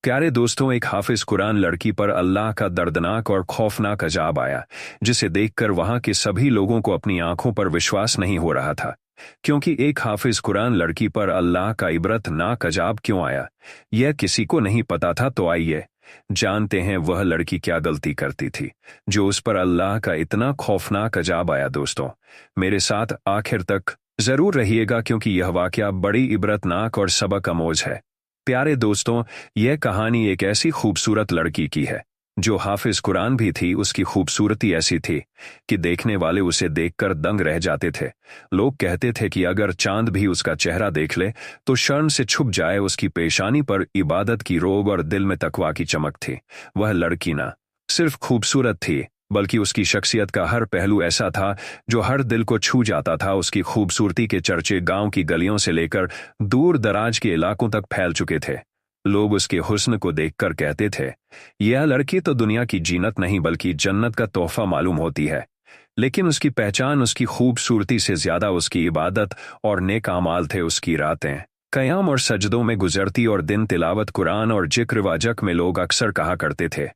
प्यारे दोस्तों, एक हाफिज कुरान लड़की पर अल्लाह का दर्दनाक और खौफनाक अजाब आया, जिसे देखकर वहां के सभी लोगों को अपनी आंखों पर विश्वास नहीं हो रहा था। क्योंकि एक हाफिज कुरान लड़की पर अल्लाह का इबरतनाक अजाब क्यों आया, यह किसी को नहीं पता था। तो आइए जानते हैं वह लड़की क्या गलती करती थी जो उस पर अल्लाह का इतना खौफनाक अजाब आया। दोस्तों, मेरे साथ आखिर तक जरूर रहिएगा, क्योंकि यह वाकया बड़ी इबरतनाक और सबक आमोज है। प्यारे दोस्तों, यह कहानी एक ऐसी खूबसूरत लड़की की है जो हाफिज कुरान भी थी। उसकी खूबसूरती ऐसी थी कि देखने वाले उसे देखकर दंग रह जाते थे। लोग कहते थे कि अगर चांद भी उसका चेहरा देख ले तो शर्म से छुप जाए। उसकी पेशानी पर इबादत की रोब और दिल में तकवा की चमक थी। वह लड़की ना सिर्फ खूबसूरत थी, बल्कि उसकी शख्सियत का हर पहलू ऐसा था जो हर दिल को छू जाता था। उसकी खूबसूरती के चर्चे गांव की गलियों से लेकर दूर दराज के इलाकों तक फैल चुके थे। लोग उसके हुस्न को देखकर कहते थे, यह लड़की तो दुनिया की जीनत नहीं बल्कि जन्नत का तोहफा मालूम होती है। लेकिन उसकी पहचान उसकी खूबसूरती से ज्यादा उसकी इबादत और नेक अमाल थे। उसकी रातें क़याम और सजदों में गुजरती और दिन तिलावत कुरान और जिक्र वाजक में। लोग अक्सर कहा करते थे,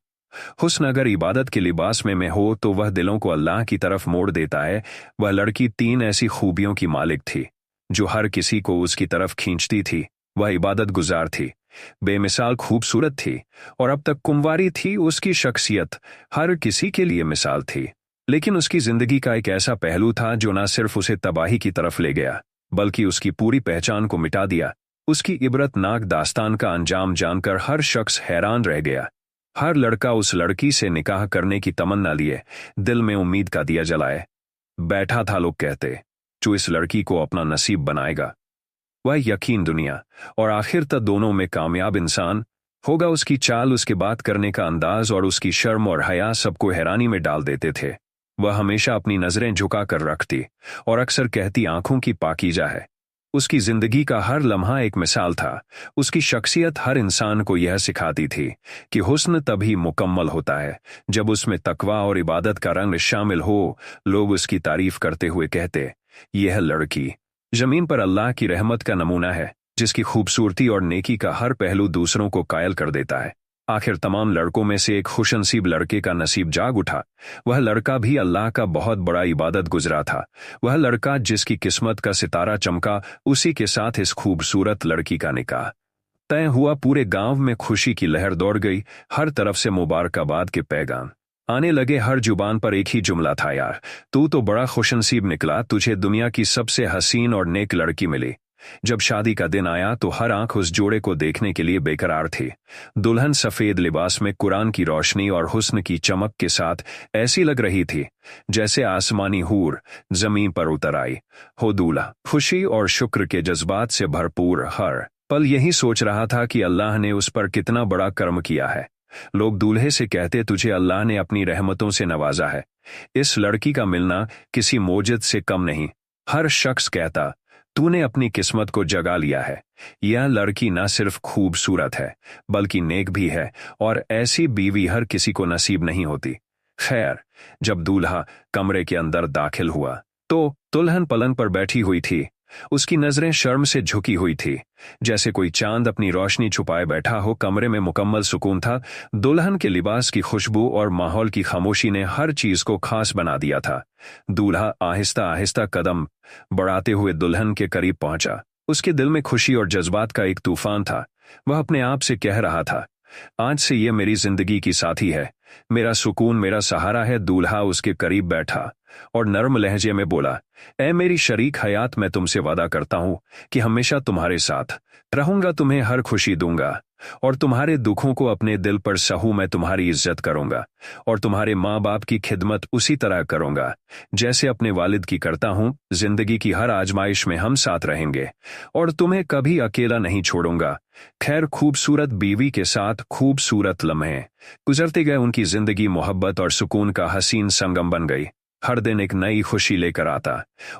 हुस्न अगर इबादत के लिबास में हो तो वह दिलों को अल्लाह की तरफ मोड़ देता है। वह लड़की तीन ऐसी खूबियों की मालिक थी जो हर किसी को उसकी तरफ खींचती थी। वह इबादत गुजार थी, बेमिसाल खूबसूरत थी और अब तक कुंवारी थी। उसकी शख्सियत हर किसी के लिए मिसाल थी। लेकिन उसकी जिंदगी का एक ऐसा पहलू था जो न सिर्फ उसे तबाही की तरफ ले गया, बल्कि उसकी पूरी पहचान को मिटा दिया। उसकी इबरतनाक दास्तान का अंजाम जानकर हर शख्स हैरान रह गया। हर लड़का उस लड़की से निकाह करने की तमन्ना लिए दिल में उम्मीद का दिया जलाए बैठा था। लोग कहते, जो इस लड़की को अपना नसीब बनाएगा वह यकीन दुनिया और आखिर तक दोनों में कामयाब इंसान होगा। उसकी चाल, उसके बात करने का अंदाज और उसकी शर्म और हया सबको हैरानी में डाल देते थे। वह हमेशा अपनी नजरें झुका कर रखती और अक्सर कहती, आंखों की पाकीज़ा है। उसकी जिंदगी का हर लम्हा एक मिसाल था। उसकी शख्सियत हर इंसान को यह सिखाती थी कि हुस्न तभी मुकम्मल होता है जब उसमें तकवा और इबादत का रंग शामिल हो। लोग उसकी तारीफ करते हुए कहते, यह लड़की जमीन पर अल्लाह की रहमत का नमूना है, जिसकी खूबसूरती और नेकी का हर पहलू दूसरों को कायल कर देता है। आखिर तमाम लड़कों में से एक खुशनसीब लड़के का नसीब जाग उठा। वह लड़का भी अल्लाह का बहुत बड़ा इबादत गुजरा था। वह लड़का जिसकी किस्मत का सितारा चमका, उसी के साथ इस खूबसूरत लड़की का निकाह तय हुआ। पूरे गांव में खुशी की लहर दौड़ गई। हर तरफ से मुबारकबाद के पैगाम आने लगे। हर जुबान पर एक ही जुमला था, यार तू तो बड़ा खुशनसीब निकला, तुझे दुनिया की सबसे हसीन और नेक लड़की मिली। जब शादी का दिन आया तो हर आंख उस जोड़े को देखने के लिए बेकरार थी। दुल्हन सफेद लिबास में कुरान की रोशनी और हुस्न की चमक के साथ ऐसी लग रही थी जैसे आसमानी हूर जमीन पर उतर आई हो। दूल्हा खुशी और शुक्र के जज्बात से भरपूर हर पल यही सोच रहा था कि अल्लाह ने उस पर कितना बड़ा कर्म किया है। लोग दूल्हे से कहते, तुझे अल्लाह ने अपनी रहमतों से नवाजा है। इस लड़की का मिलना किसी मोजिद से कम नहीं। हर शख्स कहता, तूने अपनी किस्मत को जगा लिया है। यह लड़की न सिर्फ खूबसूरत है बल्कि नेक भी है, और ऐसी बीवी हर किसी को नसीब नहीं होती। खैर, जब दूल्हा कमरे के अंदर दाखिल हुआ तो दुल्हन पलंग पर बैठी हुई थी। उसकी नजरें शर्म से झुकी हुई थी, जैसे कोई चांद अपनी रोशनी छुपाए बैठा हो। कमरे में मुकम्मल सुकून था। दुल्हन के लिबास की खुशबू और माहौल की खामोशी ने हर चीज को खास बना दिया था। दूल्हा आहिस्ता आहिस्ता कदम बढ़ाते हुए दुल्हन के करीब पहुंचा। उसके दिल में खुशी और जज्बात का एक तूफान था। वह अपने आप से कह रहा था, आज से ये मेरी जिंदगी की साथी है, मेरा सुकून, मेरा सहारा है। दूल्हा उसके करीब बैठा और नर्म लहजे में बोला, ऐ मेरी शरीक हयात, मैं तुमसे वादा करता हूं कि हमेशा तुम्हारे साथ रहूंगा, तुम्हें हर खुशी दूंगा और तुम्हारे दुखों को अपने दिल पर सहूं। मैं तुम्हारी इज्जत करूंगा और तुम्हारे माँ बाप की खिदमत उसी तरह करूंगा जैसे अपने वालिद की करता हूं। जिंदगी की हर आजमाइश में हम साथ रहेंगे और तुम्हें कभी अकेला नहीं छोड़ूंगा। खैर, खूबसूरत बीवी के साथ खूबसूरत लम्हे गुजरते गए। उनकी जिंदगी मोहब्बत और सुकून का हसीन संगम बन गई। हर दिन एक नई खुशी लेकर आता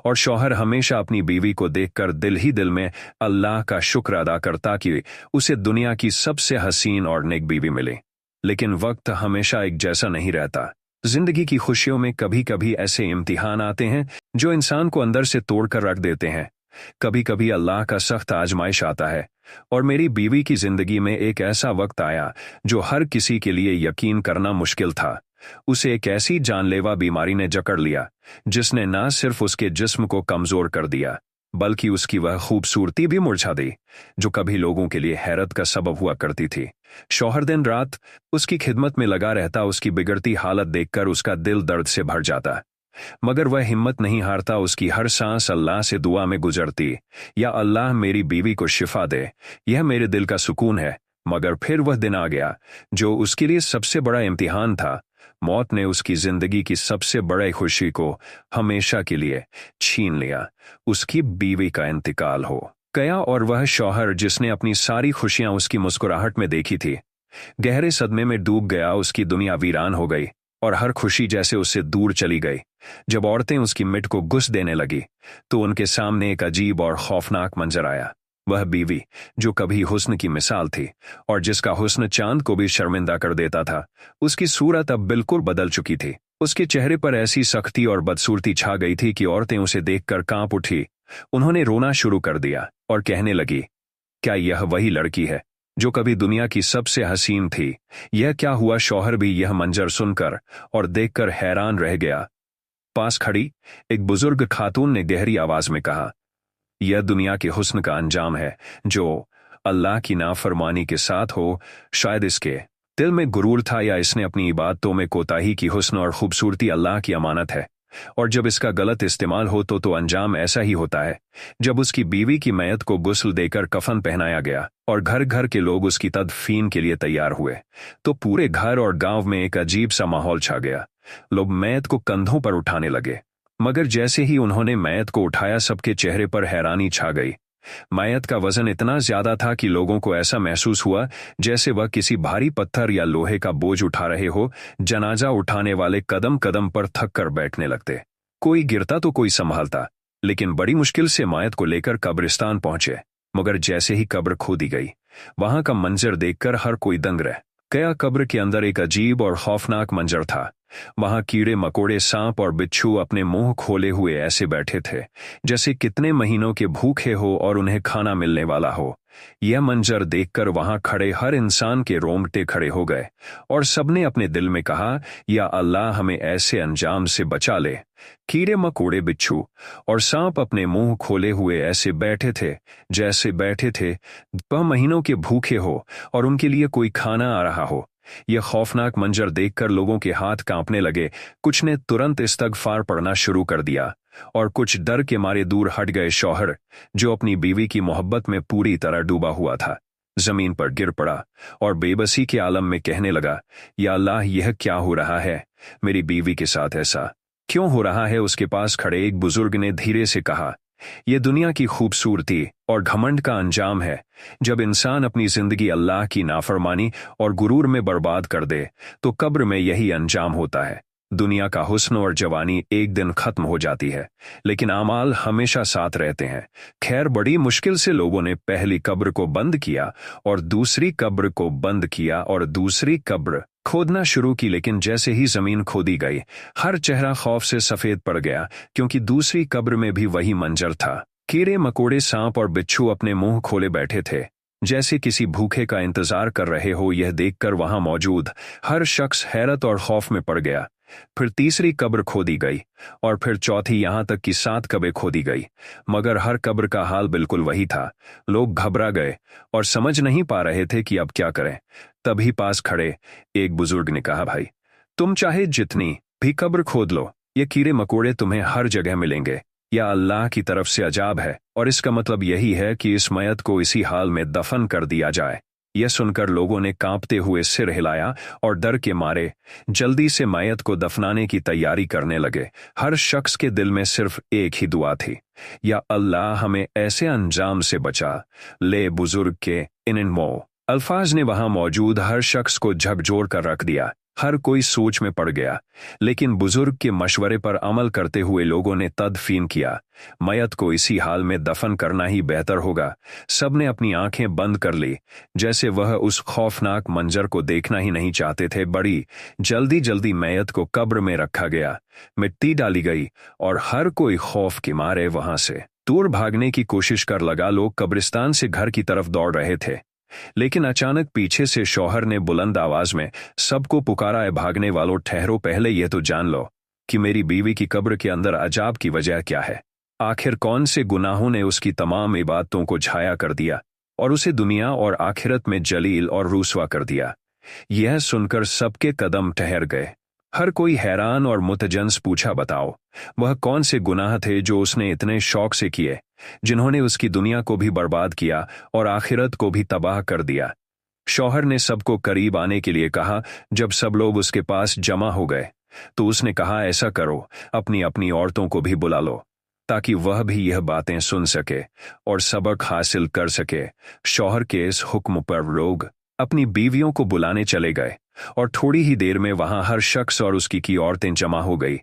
और शौहर हमेशा अपनी बीवी को देखकर दिल ही दिल में अल्लाह का शुक्र अदा करता कि उसे दुनिया की सबसे हसीन और नेक बीवी मिली। लेकिन वक्त हमेशा एक जैसा नहीं रहता। जिंदगी की खुशियों में कभी कभी ऐसे इम्तिहान आते हैं जो इंसान को अंदर से तोड़कर रख देते हैं। कभी कभी अल्लाह का सख्त आजमाइश आता है, और मेरी बीवी की जिंदगी में एक ऐसा वक्त आया जो हर किसी के लिए यकीन करना मुश्किल था। उसे एक ऐसी जानलेवा बीमारी ने जकड़ लिया जिसने न सिर्फ उसके जिस्म को कमजोर कर दिया, बल्कि उसकी वह खूबसूरती भी मुरझा दी जो कभी लोगों के लिए हैरत का सबब हुआ करती थी। शौहर दिन रात उसकी खिदमत में लगा रहता, उसकी बिगड़ती हालत देखकर उसका दिल दर्द से भर जाता, मगर वह हिम्मत नहीं हारता। उसकी हर सांस अल्लाह से दुआ में गुजरती, या अल्लाह मेरी बीवी को शिफा दे, यह मेरे दिल का सुकून है। मगर फिर वह दिन आ गया जो उसके लिए सबसे बड़ा इम्तिहान था। मौत ने उसकी जिंदगी की सबसे बड़ी खुशी को हमेशा के लिए छीन लिया। उसकी बीवी का इंतकाल हो गया, और वह शौहर जिसने अपनी सारी खुशियां उसकी मुस्कुराहट में देखी थी, गहरे सदमे में डूब गया। उसकी दुनिया वीरान हो गई और हर खुशी जैसे उससे दूर चली गई। जब औरतें उसकी मिट को गुस देने लगी तो उनके सामने एक अजीब और खौफनाक मंजर आया। वह बीवी जो कभी हुस्न की मिसाल थी और जिसका हुस्न चांद को भी शर्मिंदा कर देता था, उसकी सूरत अब बिल्कुल बदल चुकी थी। उसके चेहरे पर ऐसी सख्ती और बदसूरती छा गई थी कि औरतें उसे देखकर कांप उठी। उन्होंने रोना शुरू कर दिया और कहने लगी, क्या यह वही लड़की है जो कभी दुनिया की सबसे हसीन थी? यह क्या हुआ? शौहर भी यह मंजर सुनकर और देखकर हैरान रह गया। पास खड़ी एक बुजुर्ग खातून ने गहरी आवाज में कहा, यह दुनिया के हुस्न का अंजाम है जो अल्लाह की नाफरमानी के साथ हो। शायद इसके दिल में गुरूर था, या इसने अपनी इबादतों में कोताही की। हुस्न और खूबसूरती अल्लाह की अमानत है, और जब इसका गलत इस्तेमाल हो तो अंजाम ऐसा ही होता है। जब उसकी बीवी की मैयत को गुस्ल देकर कफन पहनाया गया और घर घर के लोग उसकी तदफीन के लिए तैयार हुए, तो पूरे घर और गांव में एक अजीब सा माहौल छा गया। लोग मैयत को कंधों पर उठाने लगे, मगर जैसे ही उन्होंने मैयत को उठाया, सबके चेहरे पर हैरानी छा गई। मैयत का वजन इतना ज्यादा था कि लोगों को ऐसा महसूस हुआ जैसे वह किसी भारी पत्थर या लोहे का बोझ उठा रहे हो। जनाजा उठाने वाले कदम कदम पर थक कर बैठने लगते, कोई गिरता तो कोई संभालता, लेकिन बड़ी मुश्किल से मैयत को लेकर कब्रिस्तान पहुंचे। मगर जैसे ही कब्र खोदी गई, वहां का मंजर देखकर हर कोई दंग रह गया। कब्र के अंदर एक अजीब और खौफनाक मंजर था। वहां कीड़े मकोड़े, सांप और बिच्छू अपने मुंह खोले हुए ऐसे बैठे थे जैसे कितने महीनों के भूखे हो और उन्हें खाना मिलने वाला हो। यह मंजर देखकर वहां खड़े हर इंसान के रोंगटे खड़े हो गए और सबने अपने दिल में कहा, या अल्लाह हमें ऐसे अंजाम से बचा ले। कीड़े मकोड़े, बिच्छू और सांप अपने मुंह खोले हुए ऐसे बैठे थे जैसे बैठे थे वह महीनों के भूखे हो और उनके लिए कोई खाना आ रहा हो। यह खौफनाक मंजर देखकर लोगों के हाथ कांपने लगे। कुछ ने तुरंत इस्तगफार पढ़ना शुरू कर दिया और कुछ डर के मारे दूर हट गए। शौहर जो अपनी बीवी की मोहब्बत में पूरी तरह डूबा हुआ था, जमीन पर गिर पड़ा और बेबसी के आलम में कहने लगा, या अल्लाह, यह क्या हो रहा है? मेरी बीवी के साथ ऐसा क्यों हो रहा है? उसके पास खड़े एक बुजुर्ग ने धीरे से कहा, यह दुनिया की खूबसूरती और घमंड का अंजाम है। जब इंसान अपनी जिंदगी अल्लाह की नाफरमानी और गुरूर में बर्बाद कर दे तो कब्र में यही अंजाम होता है। दुनिया का हुस्न और जवानी एक दिन खत्म हो जाती है, लेकिन आमाल हमेशा साथ रहते हैं। खैर, बड़ी मुश्किल से लोगों ने पहली कब्र को बंद किया और दूसरी कब्र को बंद किया और दूसरी कब्र खोदना शुरू की, लेकिन जैसे ही जमीन खोदी गई, हर चेहरा खौफ से सफेद पड़ गया, क्योंकि दूसरी कब्र में भी वही मंजर था। कीड़े मकोड़े, सांप और बिच्छू अपने मुंह खोले बैठे थे जैसे किसी भूखे का इंतजार कर रहे हो। यह देखकर वहां मौजूद हर शख्स हैरत और खौफ में पड़ गया। फिर तीसरी कब्र खोदी गई और फिर चौथी, यहां तक कि 7 कब्रें खोदी गई, मगर हर कब्र का हाल बिल्कुल वही था। लोग घबरा गए और समझ नहीं पा रहे थे कि अब क्या करें। तभी पास खड़े एक बुजुर्ग ने कहा, भाई, तुम चाहे जितनी भी कब्र खोद लो, ये कीड़े मकोड़े तुम्हें हर जगह मिलेंगे। या अल्लाह की तरफ से अजाब है, और इसका मतलब यही है कि इस मैयत को इसी हाल में दफन कर दिया जाए। यह सुनकर लोगों ने कांपते हुए सिर हिलाया और डर के मारे जल्दी से मैयत को दफनाने की तैयारी करने लगे। हर शख्स के दिल में सिर्फ एक ही दुआ थी, या अल्लाह हमें ऐसे अंजाम से बचा ले। बुजुर्ग के इन अल्फाज ने वहां मौजूद हर शख्स को झकझोर कर रख दिया। हर कोई सोच में पड़ गया, लेकिन बुजुर्ग के मशवरे पर अमल करते हुए लोगों ने तदफीन किया। मैयत को इसी हाल में दफन करना ही बेहतर होगा। सबने अपनी आंखें बंद कर ली, जैसे वह उस खौफनाक मंजर को देखना ही नहीं चाहते थे। बड़ी जल्दी जल्दी मैयत को कब्र में रखा गया, मिट्टी डाली गई और हर कोई खौफ के मारे वहां से दूर भागने की कोशिश कर लगा लोग कब्रिस्तान से घर की तरफ दौड़ रहे थे, लेकिन अचानक पीछे से शौहर ने बुलंद आवाज में सबको पुकारा, है भागने वालों, ठहरो, पहले यह तो जान लो कि मेरी बीवी की कब्र के अंदर अजाब की वजह क्या है। आखिर कौन से गुनाहों ने उसकी तमाम इबादतों को छाया कर दिया और उसे दुनिया और आखिरत में जलील और रुसवा कर दिया। यह सुनकर सबके कदम ठहर गए। हर कोई हैरान और मुतजन्स पूछा, बताओ वह कौन से गुनाह थे जो उसने इतने शौक से किए, जिन्होंने उसकी दुनिया को भी बर्बाद किया और आखिरत को भी तबाह कर दिया। शौहर ने सबको करीब आने के लिए कहा। जब सब लोग उसके पास जमा हो गए तो उसने कहा, ऐसा करो, अपनी अपनी औरतों को भी बुला लो ताकि वह भी यह बातें सुन सके और सबक हासिल कर सके। शौहर के इस हुक्म पर लोग अपनी बीवियों को बुलाने चले गए और थोड़ी ही देर में वहां हर शख्स और उसकी की औरतें जमा हो गई।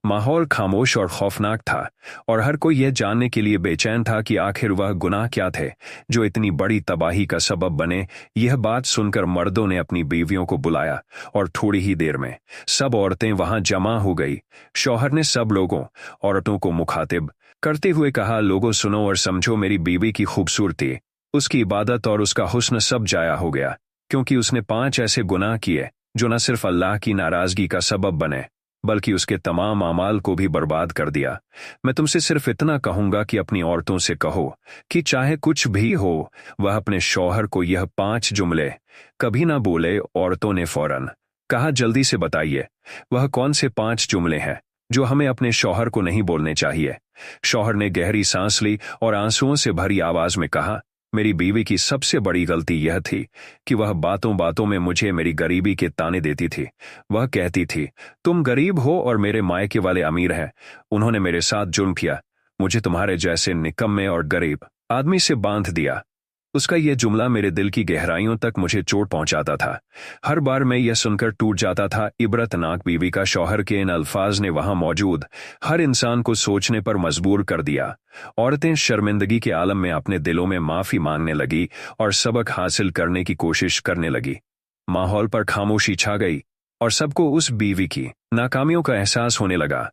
माहौल खामोश और खौफनाक था और हर कोई यह जानने के लिए बेचैन था कि आखिर वह गुनाह क्या थे जो इतनी बड़ी तबाही का सबब बने। यह बात सुनकर मर्दों ने अपनी बीवियों को बुलाया और थोड़ी ही देर में सब औरतें वहां जमा हो गई। शौहर ने सब लोगों औरतों को मुखातिब करते हुए कहा, लोगों सुनो और समझो, मेरी बीवी की खूबसूरती, उसकी इबादत और उसका हुस्न सब जाया हो गया, क्योंकि उसने 5 ऐसे गुनाह किए जो न सिर्फ अल्लाह की नाराजगी का सबब बने बल्कि उसके तमाम अमाल को भी बर्बाद कर दिया। मैं तुमसे सिर्फ इतना कहूंगा कि अपनी औरतों से कहो कि चाहे कुछ भी हो, वह अपने शौहर को यह 5 जुमले कभी ना बोले। औरतों ने फौरन कहा, जल्दी से बताइए, वह कौन से 5 जुमले हैं जो हमें अपने शौहर को नहीं बोलने चाहिए। शौहर ने गहरी सांस ली और आंसुओं से भरी आवाज में कहा, मेरी बीवी की सबसे बड़ी गलती यह थी कि वह बातों बातों में मुझे मेरी गरीबी के ताने देती थी। वह कहती थी, तुम गरीब हो और मेरे मायके वाले अमीर हैं, उन्होंने मेरे साथ जुल्म किया, मुझे तुम्हारे जैसे निकम्मे और गरीब आदमी से बांध दिया। उसका यह जुमला मेरे दिल की गहराइयों तक मुझे चोट पहुंचाता था। हर बार मैं यह सुनकर टूट जाता था। इबरतनाक बीवी का शौहर के इन अल्फाज ने वहां मौजूद हर इंसान को सोचने पर मजबूर कर दिया। औरतें शर्मिंदगी के आलम में अपने दिलों में माफी मांगने लगी और सबक हासिल करने की कोशिश करने लगी। माहौल पर खामोशी छा गई और सबको उस बीवी की नाकामियों का एहसास होने लगा।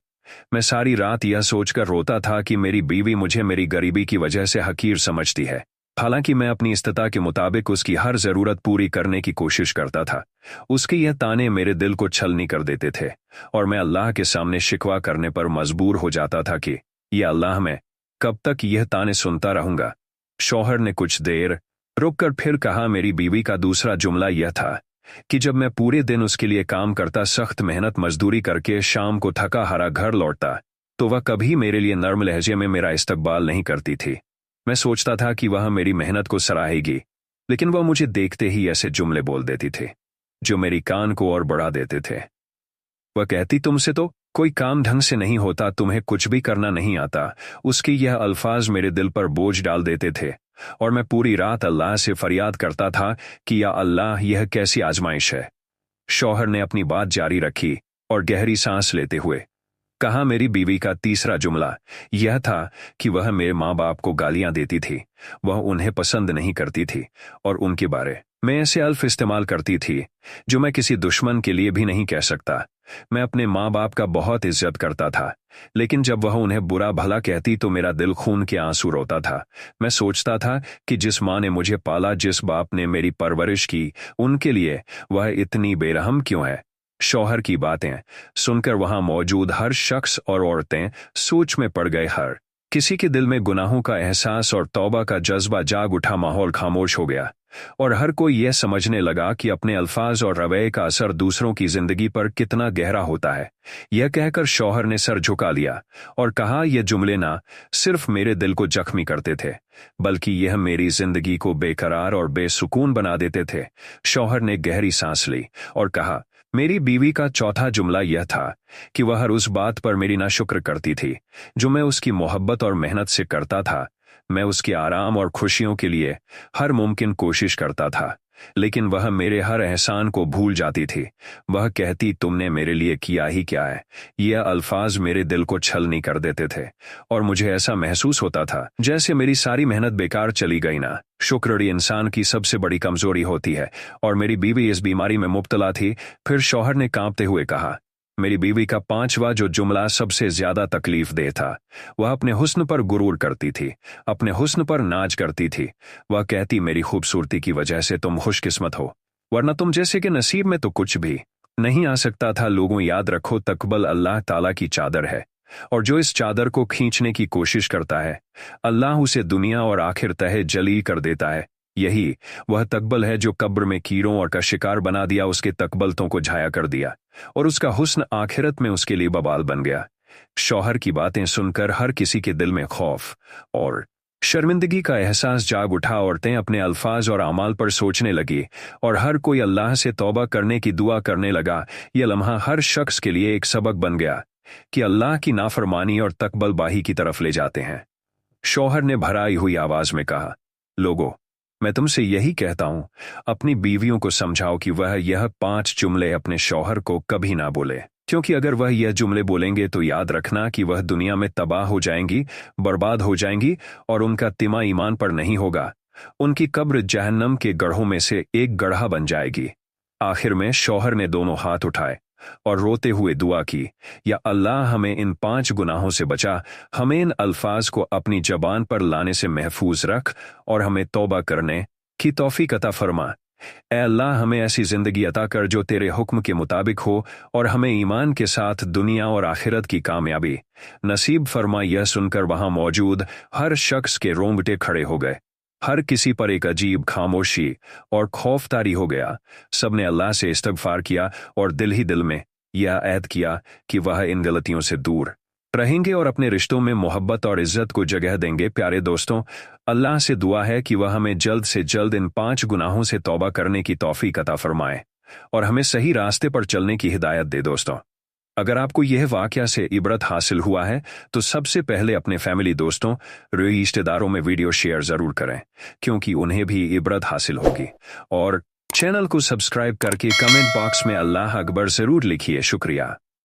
मैं सारी रात यह सोचकर रोता था कि मेरी बीवी मुझे मेरी गरीबी की वजह से हकीर समझती है, हालांकि मैं अपनी इस्तिता के मुताबिक उसकी हर जरूरत पूरी करने की कोशिश करता था। उसके यह ताने मेरे दिल को छलनी कर देते थे और मैं अल्लाह के सामने शिकवा करने पर मजबूर हो जाता था कि यह अल्लाह, मैं कब तक यह ताने सुनता रहूंगा। शौहर ने कुछ देर रुककर फिर कहा, मेरी बीवी का दूसरा जुमला यह था कि जब मैं पूरे दिन उसके लिए काम करता, सख्त मेहनत मजदूरी करके शाम को थका हारा घर लौटता, तो वह कभी मेरे लिए नर्म लहजे में मेरा इस्तकबाल नहीं करती थी। मैं सोचता था कि वह मेरी मेहनत को सराहेगी, लेकिन वह मुझे देखते ही ऐसे जुमले बोल देती थी जो मेरी कान को और बढ़ा देते थे। वह कहती, तुमसे तो कोई काम ढंग से नहीं होता, तुम्हें कुछ भी करना नहीं आता। उसके यह अल्फाज मेरे दिल पर बोझ डाल देते थे और मैं पूरी रात अल्लाह से फरियाद करता था कि या अल्लाह, यह कैसी आजमाइश है। शौहर ने अपनी बात जारी रखी और गहरी सांस लेते हुए कहा, मेरी बीवी का तीसरा जुमला यह था कि वह मेरे माँ बाप को गालियां देती थी, वह उन्हें पसंद नहीं करती थी और उनके बारे में ऐसे अल्फ इस्तेमाल करती थी जो मैं किसी दुश्मन के लिए भी नहीं कह सकता। मैं अपने माँ बाप का बहुत इज्जत करता था, लेकिन जब वह उन्हें बुरा भला कहती तो मेरा दिल खून के आंसू रोता था। मैं सोचता था कि जिस माँ ने मुझे पाला, जिस बाप ने मेरी परवरिश की, उनके लिए वह इतनी बेरहम क्यों है। शौहर की बातें सुनकर वहां मौजूद हर शख्स और औरतें सोच में पड़ गए। हर किसी के दिल में गुनाहों का एहसास और तौबा का जज्बा जाग उठा। माहौल खामोश हो गया और हर कोई यह समझने लगा कि अपने अल्फाज और रवैये का असर दूसरों की जिंदगी पर कितना गहरा होता है। यह कहकर शौहर ने सर झुका लिया और कहा, यह जुमले ना सिर्फ मेरे दिल को जख्मी करते थे, बल्कि यह मेरी जिंदगी को बेकरार और बेसुकून बना देते थे। शौहर ने गहरी सांस ली और कहा, मेरी बीवी का चौथा जुमला यह था कि वह हर उस बात पर मेरी नाशुक्र करती थी जो मैं उसकी मोहब्बत और मेहनत से करता था। मैं उसके आराम और खुशियों के लिए हर मुमकिन कोशिश करता था, लेकिन वह मेरे हर एहसान को भूल जाती थी। वह कहती, तुमने मेरे लिए किया ही क्या है। यह अल्फाज मेरे दिल को छलनी कर देते थे और मुझे ऐसा महसूस होता था जैसे मेरी सारी मेहनत बेकार चली गई ना। शुक्र इंसान की सबसे बड़ी कमजोरी होती है और मेरी बीवी इस बीमारी में मुब्तला थी। फिर शौहर ने कांपते हुए कहा, मेरी बीवी का पांचवा जो जुमला सबसे ज्यादा तकलीफ दे था। वह अपने हुस्न पर गुरूर करती थी, अपने हुस्न पर नाज करती थी। वह कहती, मेरी खूबसूरती की वजह से तुम खुशकिस्मत हो, वरना तुम जैसे कि नसीब में तो कुछ भी नहीं आ सकता था। लोगों, याद रखो, तकबल अल्लाह ताला की चादर है, और जो इस चादर को खींचने की कोशिश करता है, अल्लाह उसे दुनिया और आखिर तहे जलील कर देता है। यही वह तकबल है जो कब्र में कीड़ों और का शिकार बना दिया, उसके तकबलतों को झाया कर दिया, और उसका हुस्न आखिरत में उसके लिए बबाल बन गया। शौहर की बातें सुनकर हर किसी के दिल में खौफ और शर्मिंदगी का एहसास जाग उठा। औरतें अपने अल्फाज और अमाल पर सोचने लगी, और हर कोई अल्लाह से तौबा करने की दुआ करने लगा। यह लम्हा हर शख्स के लिए एक सबक बन गया कि अल्लाह की नाफरमानी और तकबलबाही की तरफ ले जाते हैं। शौहर ने भराई हुई आवाज में कहा, लोगों, मैं तुमसे यही कहता हूं, अपनी बीवियों को समझाओ कि वह यह 5 जुमले अपने शौहर को कभी ना बोले, क्योंकि अगर वह यह जुमले बोलेंगे तो याद रखना कि वह दुनिया में तबाह हो जाएंगी, बर्बाद हो जाएंगी, और उनका तिमा ईमान पर नहीं होगा। उनकी कब्र जहन्नम के गढ़ों में से एक गढ़ा बन जाएगी। आखिर में शौहर ने दोनों हाथ उठाए और रोते हुए दुआ की, या अल्लाह, हमें इन 5 गुनाहों से बचा, हमें इन अल्फाज को अपनी जबान पर लाने से महफूज रख, और हमें तौबा करने की तौफीक अता फरमा। ए अल्लाह, हमें ऐसी जिंदगी अता कर जो तेरे हुक्म के मुताबिक हो, और हमें ईमान के साथ दुनिया और आखिरत की कामयाबी नसीब फरमा। यह सुनकर वहां मौजूद हर शख्स के रोंगटे खड़े हो गए। हर किसी पर एक अजीब खामोशी और खौफ तारी हो गया। सबने अल्लाह से इस्तगफार किया और दिल ही दिल में यह ऐद किया कि वह इन गलतियों से दूर रहेंगे और अपने रिश्तों में मोहब्बत और इज्जत को जगह देंगे। प्यारे दोस्तों, अल्लाह से दुआ है कि वह हमें जल्द से जल्द इन 5 गुनाहों से तौबा करने की तौफीक अता फरमाए, और हमें सही रास्ते पर चलने की हिदायत दे। दोस्तों, अगर आपको यह वाकया से इबरत हासिल हुआ है तो सबसे पहले अपने फैमिली, दोस्तों, रिश्तेदारों में वीडियो शेयर जरूर करें, क्योंकि उन्हें भी इबरत हासिल होगी। और चैनल को सब्सक्राइब करके कमेंट बॉक्स में अल्लाह अकबर जरूर लिखिए। शुक्रिया।